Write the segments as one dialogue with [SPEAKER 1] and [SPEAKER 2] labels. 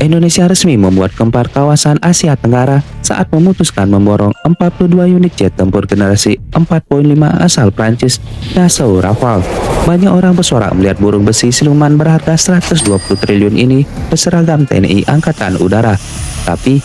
[SPEAKER 1] Indonesia resmi membuat gempar kawasan Asia Tenggara saat memutuskan memborong 42 unit jet tempur generasi 4.5 asal Prancis, Dassault Rafale. Banyak orang bersorak melihat burung besi siluman berharga 120 triliun ini berseragam TNI Angkatan Udara. Tapi,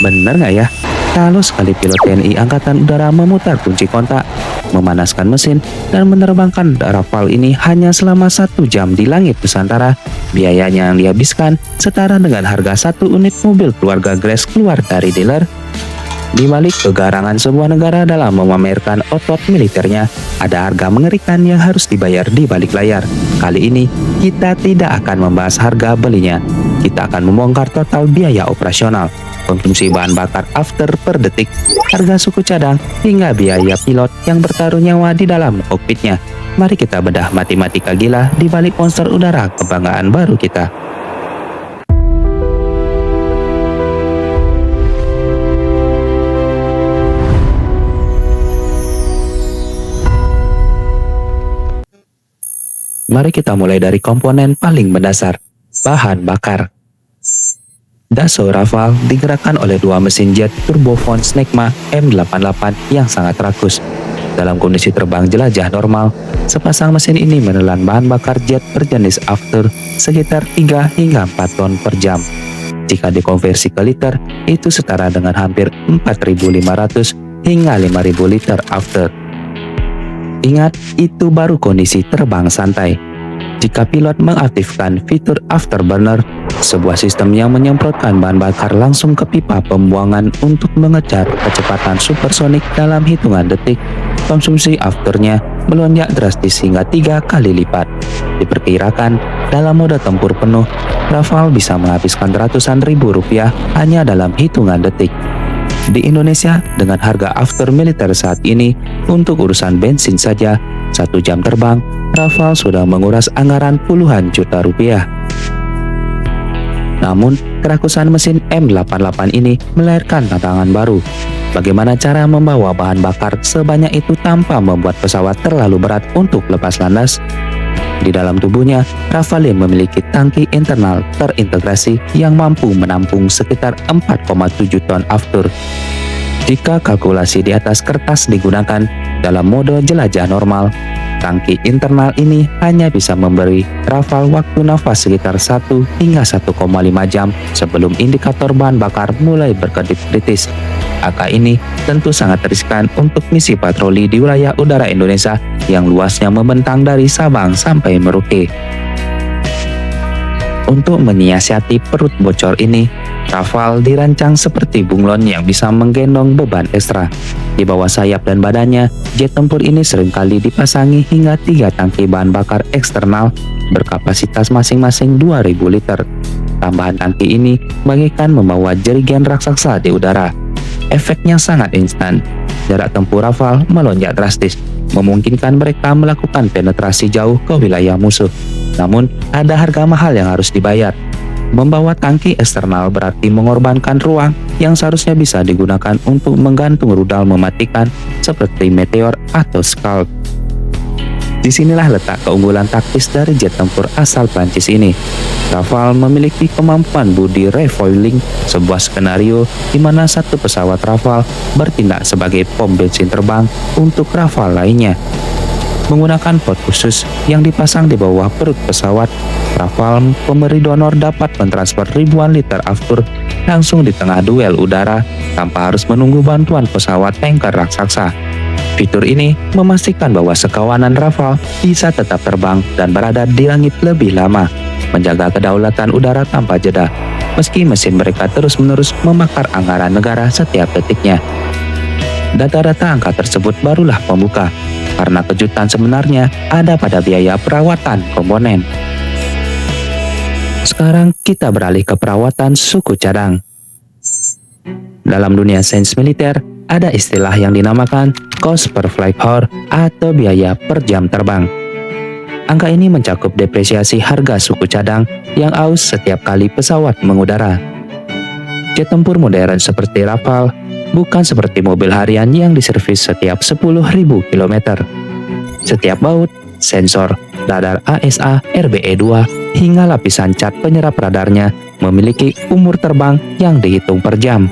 [SPEAKER 1] benar nggak ya? Kalau sekali pilot TNI Angkatan Udara memutar kunci kontak, memanaskan mesin, dan menerbangkan Rafale ini hanya selama 1 jam di langit Nusantara, biayanya yang dihabiskan setara dengan harga 1 unit mobil keluarga Grace keluar dari dealer. Di balik kegarangan sebuah negara dalam memamerkan otot militernya, ada harga mengerikan yang harus dibayar di balik layar. Kali ini, kita tidak akan membahas harga belinya. Kita akan membongkar total biaya operasional, konsumsi bahan bakar after per detik, harga suku cadang, hingga biaya pilot yang bertaruh nyawa di dalam kokpitnya. Mari kita bedah matematika gila di balik monster udara kebanggaan baru kita. Mari kita mulai dari komponen paling mendasar, bahan bakar. Dassault Rafale digerakkan oleh 2 mesin jet turbofan Snecma M88 yang sangat rakus. Dalam kondisi terbang jelajah normal, sepasang mesin ini menelan bahan bakar jet berjenis after sekitar 3 hingga 4 ton per jam. Jika dikonversi ke liter, itu setara dengan hampir 4.500 hingga 5.000 liter after. Ingat, itu baru kondisi terbang santai. Jika pilot mengaktifkan fitur afterburner, sebuah sistem yang menyemprotkan bahan bakar langsung ke pipa pembuangan untuk mengejar kecepatan supersonik dalam hitungan detik, konsumsi afternya melonjak drastis hingga 3 kali lipat. Diperkirakan, dalam mode tempur penuh, Rafale bisa menghabiskan ratusan ribu rupiah hanya dalam hitungan detik. Di Indonesia, dengan harga after militer saat ini, untuk urusan bensin saja, 1 jam terbang, Rafale sudah menguras anggaran puluhan juta rupiah. Namun, kerakusan mesin M88 ini melahirkan tantangan baru. Bagaimana cara membawa bahan bakar sebanyak itu tanpa membuat pesawat terlalu berat untuk lepas landas? Di dalam tubuhnya, Rafale memiliki tangki internal terintegrasi yang mampu menampung sekitar 4,7 ton aftur. Jika kalkulasi di atas kertas digunakan dalam mode jelajah normal, tangki internal ini hanya bisa memberi Rafale waktu nafas sekitar 1 hingga 1,5 jam sebelum indikator bahan bakar mulai berkedip kritis. Angka ini tentu sangat riskan untuk misi patroli di wilayah udara Indonesia yang luasnya membentang dari Sabang sampai Merauke. Untuk menyiasati perut bocor ini, Rafale dirancang seperti bunglon yang bisa menggendong beban ekstra. Di bawah sayap dan badannya, jet tempur ini seringkali dipasangi hingga 3 tangki bahan bakar eksternal berkapasitas masing-masing 2.000 liter. Tambahan tangki ini bagaikan membawa jerigen raksasa di udara. Efeknya sangat instan. Jarak tempuh Rafale melonjak drastis, memungkinkan mereka melakukan penetrasi jauh ke wilayah musuh. Namun, ada harga mahal yang harus dibayar. Membawa tangki eksternal berarti mengorbankan ruang yang seharusnya bisa digunakan untuk menggantung rudal mematikan seperti Meteor atau Scalp. Disinilah letak keunggulan taktis dari jet tempur asal Prancis ini. Rafale memiliki kemampuan body refoiling, sebuah skenario di mana satu pesawat Rafale bertindak sebagai pom bensin terbang untuk Rafale lainnya. Menggunakan pot khusus yang dipasang di bawah perut pesawat, Rafale pemberi donor dapat mentransfer ribuan liter aftur langsung di tengah duel udara tanpa harus menunggu bantuan pesawat tanker raksasa. Fitur ini memastikan bahwa sekawanan Rafale bisa tetap terbang dan berada di langit lebih lama, menjaga kedaulatan udara tanpa jeda, meski mesin mereka terus-menerus membakar anggaran negara setiap detiknya. Data-data angka tersebut barulah pembuka, karena kejutan sebenarnya ada pada biaya perawatan komponen. Sekarang kita beralih ke perawatan suku cadang. Dalam dunia sains militer, ada istilah yang dinamakan cost per flight hour atau biaya per jam terbang. Angka ini mencakup depresiasi harga suku cadang yang aus setiap kali pesawat mengudara. Jet tempur modern seperti Rafale bukan seperti mobil harian yang diservis setiap 10.000 km. Setiap baut, sensor, radar ASA, RBE-2, hingga lapisan cat penyerap radarnya memiliki umur terbang yang dihitung per jam.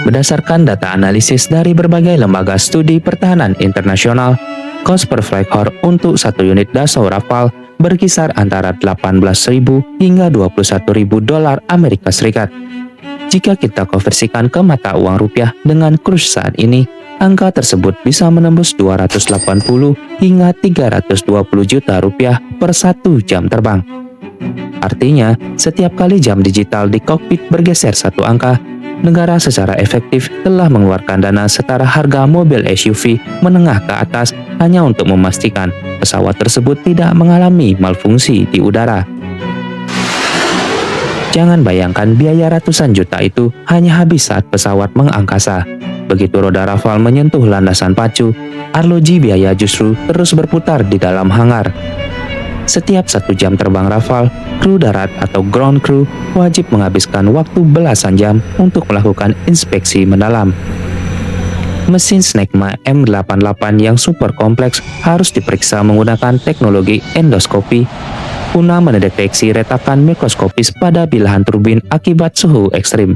[SPEAKER 1] Berdasarkan data analisis dari berbagai lembaga studi pertahanan internasional, cost per flight hour untuk satu unit Dassault Rafale berkisar antara 18.000 hingga 21.000 dolar Amerika Serikat. Jika kita konversikan ke mata uang rupiah dengan kurs saat ini, angka tersebut bisa menembus 280 hingga 320 juta rupiah per satu jam terbang. Artinya, setiap kali jam digital di kokpit bergeser satu angka, negara secara efektif telah mengeluarkan dana setara harga mobil SUV menengah ke atas hanya untuk memastikan pesawat tersebut tidak mengalami malfungsi di udara. Jangan bayangkan biaya ratusan juta itu hanya habis saat pesawat mengangkasa. Begitu roda Rafale menyentuh landasan pacu, arloji biaya justru terus berputar di dalam hangar. Setiap 1 jam terbang Rafale, kru darat atau ground crew wajib menghabiskan waktu belasan jam untuk melakukan inspeksi mendalam. Mesin Snecma M88 yang super kompleks harus diperiksa menggunakan teknologi endoskopi guna mendeteksi retakan mikroskopis pada bilahan turbin akibat suhu ekstrim.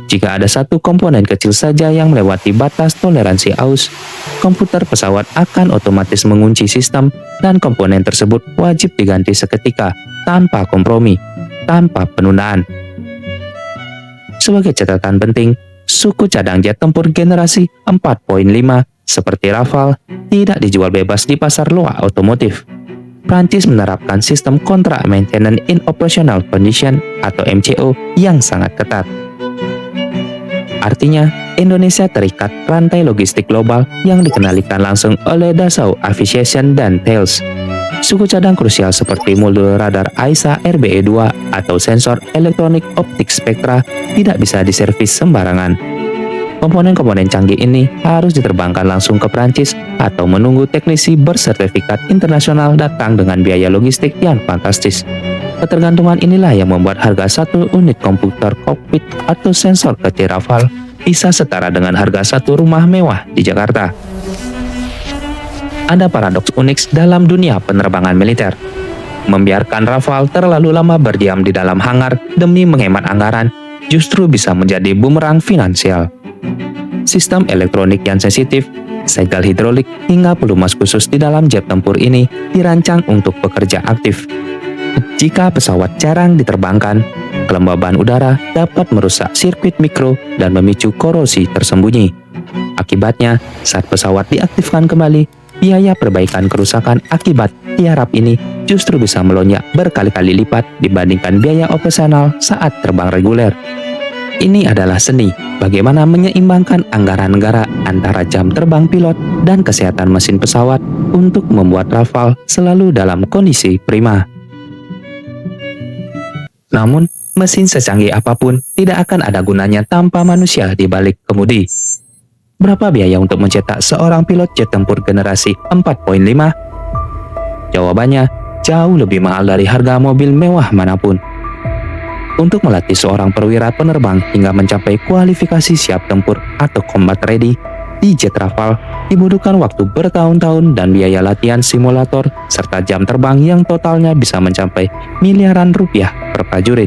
[SPEAKER 1] Jika ada satu komponen kecil saja yang melewati batas toleransi aus, komputer pesawat akan otomatis mengunci sistem dan komponen tersebut wajib diganti seketika tanpa kompromi, tanpa penundaan. Sebagai catatan penting, suku cadang jet tempur generasi 4.5 seperti Rafale tidak dijual bebas di pasar loa otomotif. Prancis menerapkan sistem kontrak Maintenance in Operational Condition atau MCO yang sangat ketat. Artinya, Indonesia terikat rantai logistik global yang dikendalikan langsung oleh Dassault Aviation dan Thales. Suku cadang krusial seperti modul radar AESA RBE-2 atau sensor elektronik optik spektra tidak bisa diservis sembarangan. Komponen-komponen canggih ini harus diterbangkan langsung ke Prancis atau menunggu teknisi bersertifikat internasional datang dengan biaya logistik yang fantastis. Ketergantungan inilah yang membuat harga satu unit komputer kokpit atau sensor kecil Rafale bisa setara dengan harga satu rumah mewah di Jakarta. Ada paradoks unik dalam dunia penerbangan militer. Membiarkan Rafale terlalu lama berdiam di dalam hangar demi menghemat anggaran justru bisa menjadi bumerang finansial. Sistem elektronik yang sensitif, segel hidrolik, hingga pelumas khusus di dalam jet tempur ini dirancang untuk bekerja aktif. Jika pesawat jarang diterbangkan, kelembaban udara dapat merusak sirkuit mikro dan memicu korosi tersembunyi. Akibatnya, saat pesawat diaktifkan kembali, biaya perbaikan kerusakan akibat tiarap ini justru bisa melonjak berkali-kali lipat dibandingkan biaya operasional saat terbang reguler. Ini adalah seni bagaimana menyeimbangkan anggaran negara antara jam terbang pilot dan kesehatan mesin pesawat untuk membuat Rafale selalu dalam kondisi prima. Namun, mesin secanggih apapun tidak akan ada gunanya tanpa manusia di balik kemudi. Berapa biaya untuk mencetak seorang pilot jet tempur generasi 4.5? Jawabannya, jauh lebih mahal dari harga mobil mewah manapun. Untuk melatih seorang perwira penerbang hingga mencapai kualifikasi siap tempur atau combat ready, di jet Rafale dibutuhkan waktu bertahun-tahun dan biaya latihan simulator serta jam terbang yang totalnya bisa mencapai miliaran rupiah per prajurit.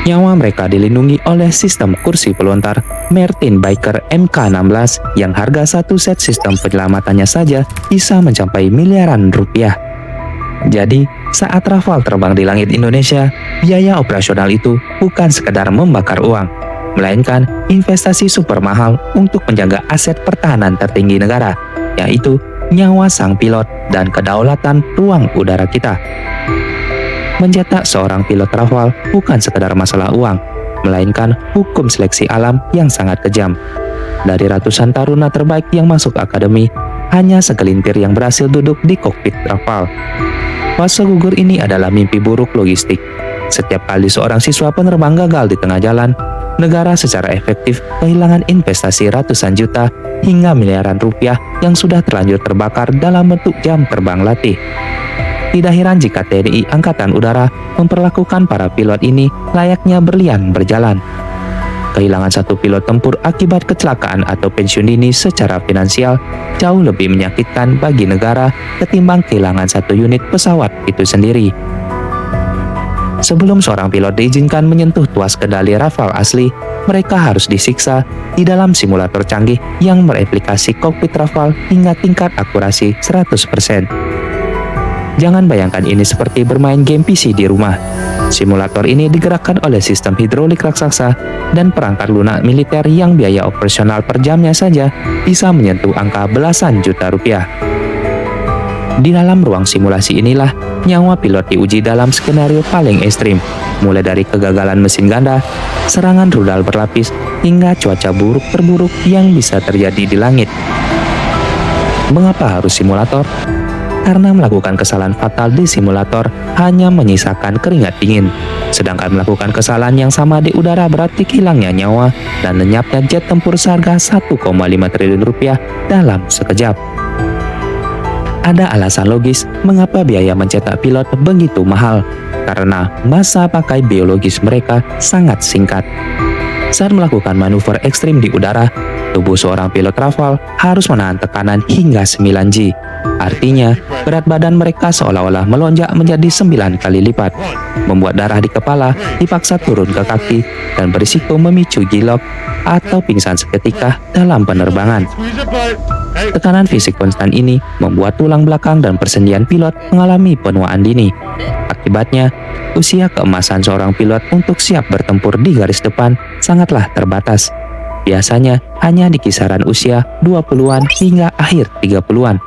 [SPEAKER 1] Nyawa mereka dilindungi oleh sistem kursi pelontar Martin Baker MK16 yang harga satu set sistem penyelamatannya saja bisa mencapai miliaran rupiah. Jadi, saat Rafale terbang di langit Indonesia, biaya operasional itu bukan sekedar membakar uang, melainkan investasi super mahal untuk menjaga aset pertahanan tertinggi negara, yaitu nyawa sang pilot dan kedaulatan ruang udara kita. Mencetak seorang pilot Rafale bukan sekedar masalah uang, melainkan hukum seleksi alam yang sangat kejam. Dari ratusan taruna terbaik yang masuk akademi, hanya segelintir yang berhasil duduk di kokpit Rafale. Fase gugur ini adalah mimpi buruk logistik. Setiap kali seorang siswa penerbang gagal di tengah jalan, negara secara efektif kehilangan investasi ratusan juta hingga miliaran rupiah yang sudah terlanjur terbakar dalam bentuk jam terbang latih. Tidak heran jika TNI Angkatan Udara memperlakukan para pilot ini layaknya berlian berjalan. kehilangan satu pilot tempur akibat kecelakaan atau pensiun dini secara finansial jauh lebih menyakitkan bagi negara ketimbang kehilangan satu unit pesawat itu sendiri. Sebelum seorang pilot diizinkan menyentuh tuas kendali Rafale asli, mereka harus disiksa di dalam simulator canggih yang mereplikasi kokpit Rafale hingga tingkat akurasi 100%. Jangan bayangkan ini seperti bermain game PC di rumah. Simulator ini digerakkan oleh sistem hidrolik raksasa dan perangkat lunak militer yang biaya operasional per jamnya saja bisa menyentuh angka belasan juta rupiah. Di dalam ruang simulasi inilah nyawa pilot diuji dalam skenario paling ekstrim, mulai dari kegagalan mesin ganda, serangan rudal berlapis, hingga cuaca buruk terburuk yang bisa terjadi di langit. Mengapa harus simulator? Karena melakukan kesalahan fatal di simulator hanya menyisakan keringat dingin, sedangkan melakukan kesalahan yang sama di udara berarti hilangnya nyawa dan lenyapnya jet tempur seharga 1,5 triliun rupiah dalam sekejap. Ada alasan logis mengapa biaya mencetak pilot begitu mahal, karena masa pakai biologis mereka sangat singkat. Saat melakukan manuver ekstrim di udara, tubuh seorang pilot Rafale harus menahan tekanan hingga 9G. Artinya, berat badan mereka seolah-olah melonjak menjadi 9 kali lipat, membuat darah di kepala dipaksa turun ke kaki dan berisiko memicu gilok atau pingsan seketika dalam penerbangan. Tekanan fisik konstan ini membuat tulang belakang dan persendian pilot mengalami penuaan dini. Akibatnya, usia keemasan seorang pilot untuk siap bertempur di garis depan sangatlah terbatas. Biasanya hanya di kisaran usia 20-an hingga akhir 30-an.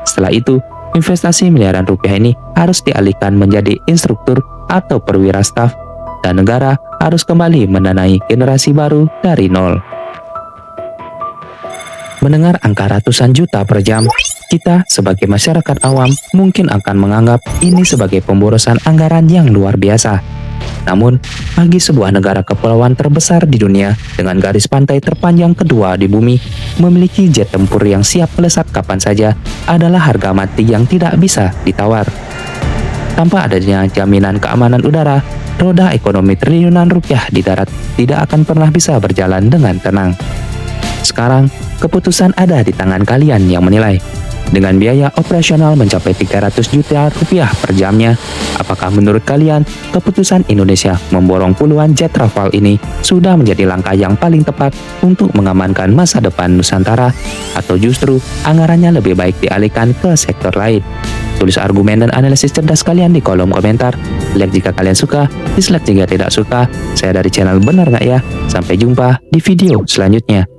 [SPEAKER 1] Setelah itu, investasi miliaran rupiah ini harus dialihkan menjadi instruktur atau perwira staf, dan negara harus kembali mendanai generasi baru dari nol. Mendengar angka ratusan juta per jam, kita sebagai masyarakat awam mungkin akan menganggap ini sebagai pemborosan anggaran yang luar biasa. Namun, bagi sebuah negara kepulauan terbesar di dunia dengan garis pantai terpanjang kedua di bumi, memiliki jet tempur yang siap melesat kapan saja adalah harga mati yang tidak bisa ditawar. Tanpa adanya jaminan keamanan udara, roda ekonomi triliunan rupiah di darat tidak akan pernah bisa berjalan dengan tenang. Sekarang, keputusan ada di tangan kalian yang menilai. Dengan biaya operasional mencapai 300 juta rupiah per jamnya, apakah menurut kalian keputusan Indonesia memborong puluhan jet Rafale ini sudah menjadi langkah yang paling tepat untuk mengamankan masa depan Nusantara, atau justru anggarannya lebih baik dialihkan ke sektor lain? Tulis argumen dan analisis cerdas kalian di kolom komentar. Like jika kalian suka, dislike jika tidak suka. Saya dari channel Benar Nggak Ya. Sampai jumpa di video selanjutnya.